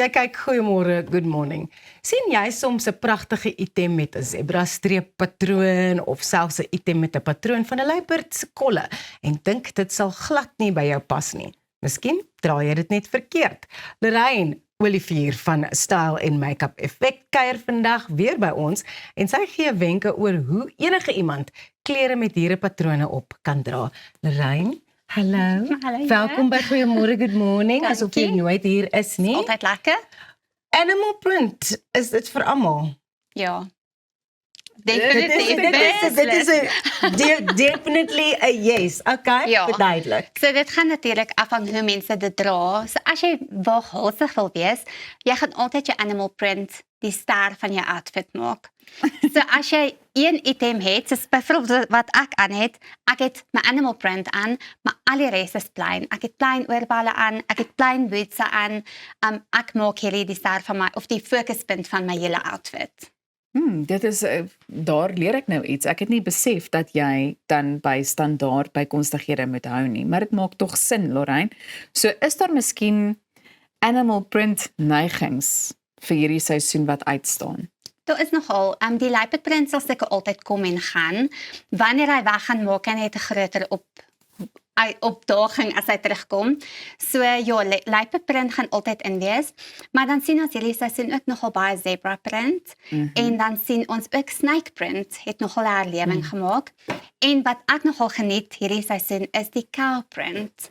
Jy kyk, goeiemôre, good morning. Sien jy soms 'n pragtige item met 'n zebra-streep patroon of selfs 'n item met 'n patroon van 'n luiperd se kolle en dink dit sal glad nie by jou pas nie? Miskien draai jy dit net verkeerd. Lorraine Olivier van Style en Make-up Effect kuier vandag weer by ons en sy gee wenke oor hoe enige iemand klere met dierepatrone op kan dra. Lorraine, hallo. Hallo, Welkom by Goeiemôre, good morning. Dankie. Asof jy nooit hier is nie. Altyd lekker. Animal print, is dit vir almal? Ja. Dit is definitely a yes. Okay, Ja. verduidelik. So dit gaan natuurlik af van hoe mense dit dra. So as jy waaghalsig wil wees, jy gaan altyd jou animal print die ster van jou outfit maak. So as jy een item het, soos byvoorbeeld wat ek aan het, ek het my animal print aan, maar al die res is plain. Ek het plain oorballe aan, ek het plain boots aan. Ek maak hierdie die ster van my of die fokuspunt van my hele outfit. Dit is, daar leer ek nou iets. Ek het nie besef dat jy dan by standaard by konstighede moet hou nie, maar dit maak tog sin, Lorraine. So is daar miskien animal print neigings vir hierdie seisoen wat uitstaan? Daar is nogal, die leopard print sal seker altyd kom en gaan. Wanneer hy weg gaan, maak hy net 'n groter opdaging as hy terugkom. So ja, leopard print gaan altyd in wees, maar dan sien ons hierdie seisoen ook nogal baie zebra print en dan sien ons ook snake print het nogal 'n herlewing gemaak. En wat ek nogal geniet hierdie seisoen is die cow print.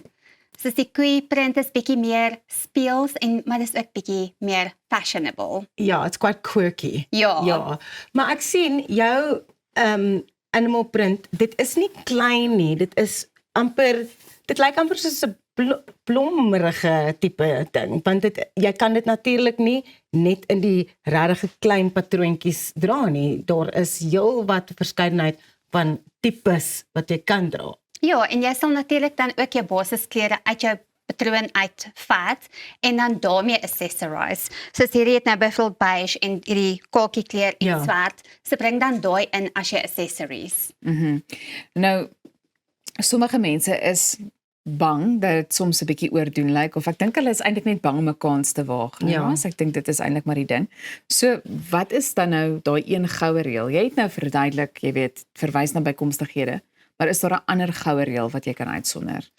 So die koei print is bietjie meer speels maar dis ook bietjie meer fashionable. Ja, it's quite quirky. Ja. Ja, maar ek sien jou animal print, dit is nie klein nie, dit is amper, dit lyk amper soos 'n blommerige tipe ding, want jy kan dit natuurlik nie net in die regte klein patroontjies dra nie. Daar is heelwat verskeidenheid van tipes wat jy kan dra. Ja, en jy sal natuurlik dan ook jou basisklere uit jou patroon uitvat en dan daarmee accessorize. Soos hierdie het nou byvoorbeeld beige en hierdie kakie kleur en Ja. swart. So bring dan daai in as jy accessories. Nou, sommige mense is bang dat dit soms 'n bietjie oordoen lyk, of ek dink hulle is eintlik net bang om 'n kans te waag. Nou, Ja. ek dink dit is eintlik maar die ding. So, wat is dan nou daai een goue reël? Jy het nou verduidelik, jy weet, verwys na bykomstighede, maar is daar 'n ander goue reël wat jy kan uitsonder?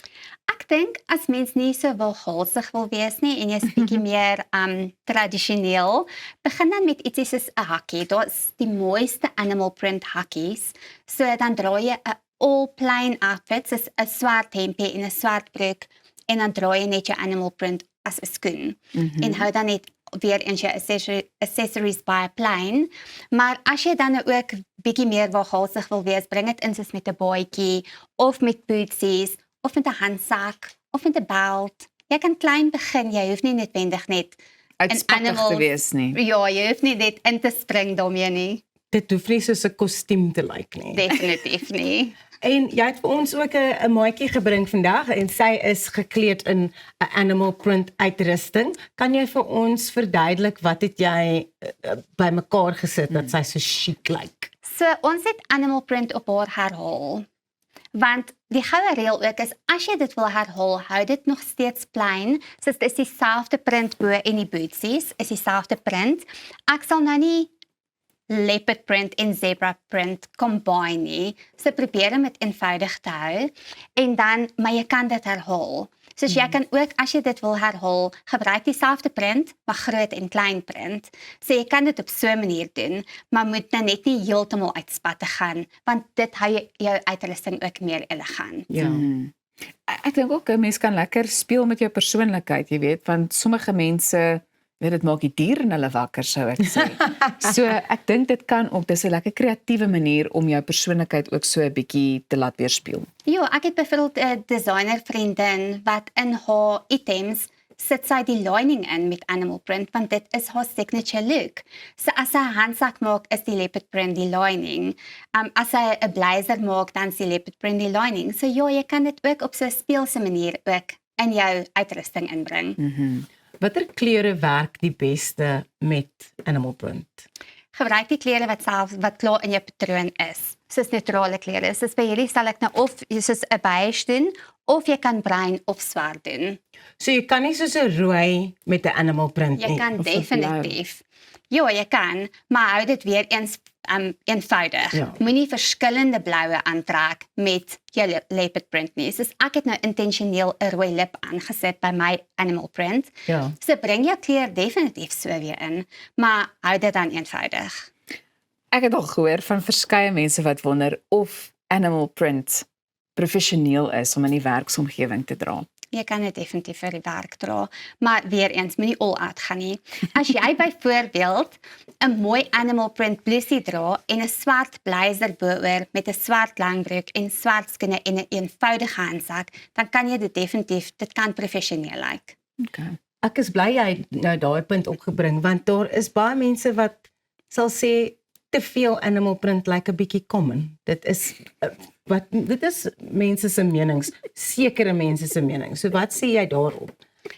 Ek dink as mens nie so waaghalsig wil wees nie en jy's bietjie meer tradisioneel, begin dan met ietsie soos 'n hakkie. Daar's die mooiste animal print hakkies. So dan dra jy 'n all plain outfit, soos 'n swart hempie en 'n swart broek en dan dra jy net jou animal print as 'n skoen. En hou dan net weer eens jou accessories baie plain. Maar as jy dan ook bietjie meer waaghalsig wil wees, bring dit in soos met 'n baadjie of met bootsies of met 'n handsak of met 'n belt. Jy kan klein begin, jy hoef nie noodwendig net Uitspattig te wees nie. Ja, jy hoef nie net in te spring daarmee nie. Dit hoef nie soos 'n kostuum te lyk nie. Definitief nie. En jy het vir ons ook 'n maatjie gebring vandag en sy is gekleed in 'n animal print uitrusting. Kan jy vir ons verduidelik wat het jy bymekaar gesit dat sy so chic lyk? So ons het animal print op haar herhaal. Want die goue reël ook is, as jy dit wil herhaal, hou dit nog steeds plain, soos dit is dieselfde print bo en die bootsies, is dieselfde print. Ek sal nou nie leopard print en zebra print combine nie, so probeer om dit eenvoudig te hou, en dan, maar jy kan dit herhaal. Soos jy kan ook, as jy dit wil herhaal, gebruik dieselfde print, maar groot en klein print. So jy kan dit op so 'n manier doen, maar moet nou net nie heeltemal uitspatte gaan, want dit hou jou uitrusting ook meer elegant. Ja. Ek dink ook 'n mens kan lekker speel met jou persoonlikheid, jy weet, want sommige mense, weet dit maak die dier in hulle wakker, sou ek sê. So ek dink dit kan ook, dis 'n lekker kreatiewe manier om jou persoonlikheid ook so 'n bietjie te laat weerspieël. Ja, ek het byvoorbeeld 'n designer vriendin wat in haar items sit sy die lining in met animal print, want dit is haar signature look. So as sy 'n handsak maak, is die leopard print die lining. As sy 'n blazer maak, dan is die leopard print die lining. So ja, jy kan dit ook op so 'n speelse manier ook in jou uitrusting inbring. Watter kleure werk die beste met animal print? Gebruik die klere wat klaar in jou patroon is. soos neutrale kleure. Soos by hierdie sal ek nou of soos 'n beige doen, of jy kan bruin of swart doen. So jy kan nie soos 'n rooi met 'n animal print Jy nie. kan of 'n definitief. Ja, jy kan, maar hou dit weer eens eenvoudig. Ja. Moenie verskillende bloue aantrek met jou leopard print nie. Soos ek het nou intentioneel 'n rooi lip aangesit by my animal print. Ja. So bring jou kleur definitief so weer in, maar hou dit dan eenvoudig. Ek het al gehoor van verskeie mense wat wonder of animal print professioneel is om in die werksomgewing te dra. Jy kan dit definitief vir die werk dra, maar weer eens moenie all out gaan nie. As jy byvoorbeeld 'n mooi animal print blousie dra en 'n swart blazer bo-oor met 'n swart langbroek en swart skoene en 'n eenvoudige handsak, dan kan jy dit kan professioneel lyk. Okay. Ek is bly jy het nou daai punt opgebring want daar is baie mense wat sal sê te veel animal print lyk 'n bietjie common. Dit is mense se menings, sekere mense se menings. So wat sê jy daarop?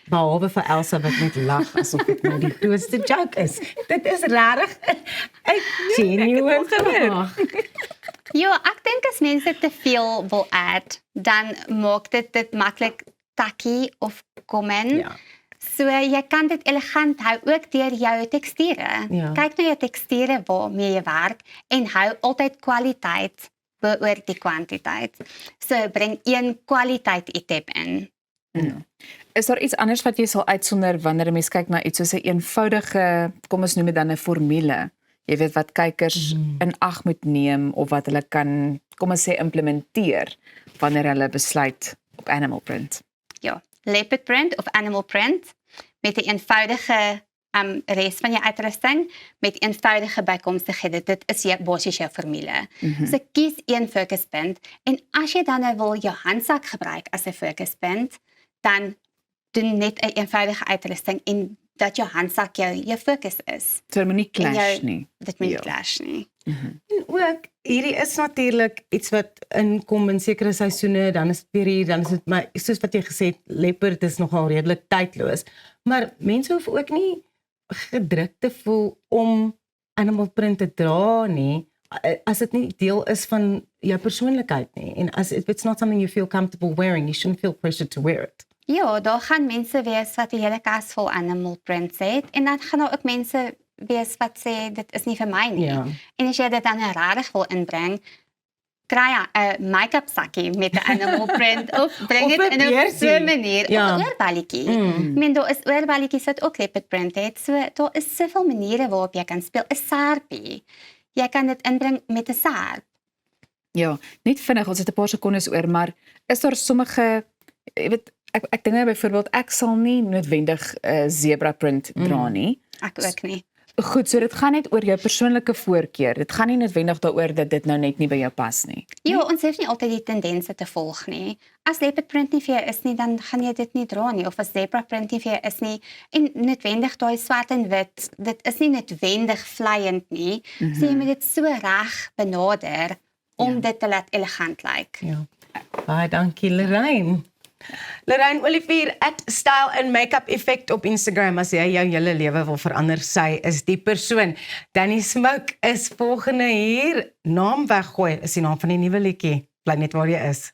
Behalwe vir Elsa wat net lag asof dit nou die grootste joke is. Dit is regtig 'n genuine vraag. Ja, ek dink as mense te veel wil add, dan maak dit maklik tacky of common. Ja. So jy kan dit elegant hou ook deur jou teksture. Ja. Kyk na jou teksture waarmee jy werk en hou altyd kwaliteit bo-oor die kwantiteit. So bring een kwaliteit item in. Ja. Is daar iets anders wat jy sal uitsonder wanneer 'n mens kyk na iets soos 'n eenvoudige, kom ons noem dit dan 'n formule? Jy weet wat kykers in ag moet neem of wat hulle kan, kom ons sê, implementeer wanneer hulle besluit op animal print. Ja, leopard print of animal print met 'n eenvoudige res van jou uitrusting met eenvoudige bykomstighede. Dit is basies jou formule. So kies een fokuspunt en as jy dan nou wil jou handsak gebruik as 'n fokuspunt, dan doen net 'n eenvoudige uitrusting en dat jou handsak jou fokus is. So dit moet nie En clash nie. Dit moet nie Ja. clash nie. En ook hierdie is natuurlik iets wat inkom in sekere seisoene, dan is dit weer hier, dan is dit maar soos wat jy gesê het, leopard is nogal redelik tydloos. Maar mense hoef ook nie gedruk te voel om animal print te dra nie, as dit nie deel is van jou persoonlikheid nie. En as if it's not something you feel comfortable wearing, you shouldn't feel pressured to wear it. Ja, daar gaan mense wees wat 'n hele kas vol animal prints het en dan gaan daar ook mense wees wat sê dit is nie vir my nie. Ja. En as jy dit dan regtig wil inbring, kry 'n make-up sakkie met 'n animal print of bring Of dit 'n in 'n beersie. so 'n manier Ja. of 'n oorballetjie. Mm. Ek meen daar is oorballetjies wat ook leopard print het. So daar is soveel maniere waarop jy kan speel. 'n Sarpie. Jy kan dit inbring met 'n sarp. Ja, net vinnig, ons het 'n paar sekondes oor, maar is daar sommige, jy weet, ek dink nou byvoorbeeld ek sal nie noodwendig 'n zebra print dra nie. Ek ook nie. Goed, so dit gaan net oor jou persoonlike voorkeur. Dit gaan nie noodwendig daaroor dat dit nou net nie by jou pas nie. Ja, ons hoef nie altyd die tendense te volg nie. As leopard print nie vir jou is nie, dan gaan jy dit nie dra nie. Of as zebra print nie vir jou is nie, en noodwendig daai swart en wit, dit is nie noodwendig vleiend nie. So jy moet dit so reg benader om dit te laat elegant lyk. Ja. Baie dankie, Lorraine. Lorraine Olivier @Style and Makeup Effect op Instagram as jy jou hele lewe wil verander. Sy is die persoon. Danny Smoke is volgende hier. Naam weggooi is die naam van die nuwe liedjie. Bly net waar jy is.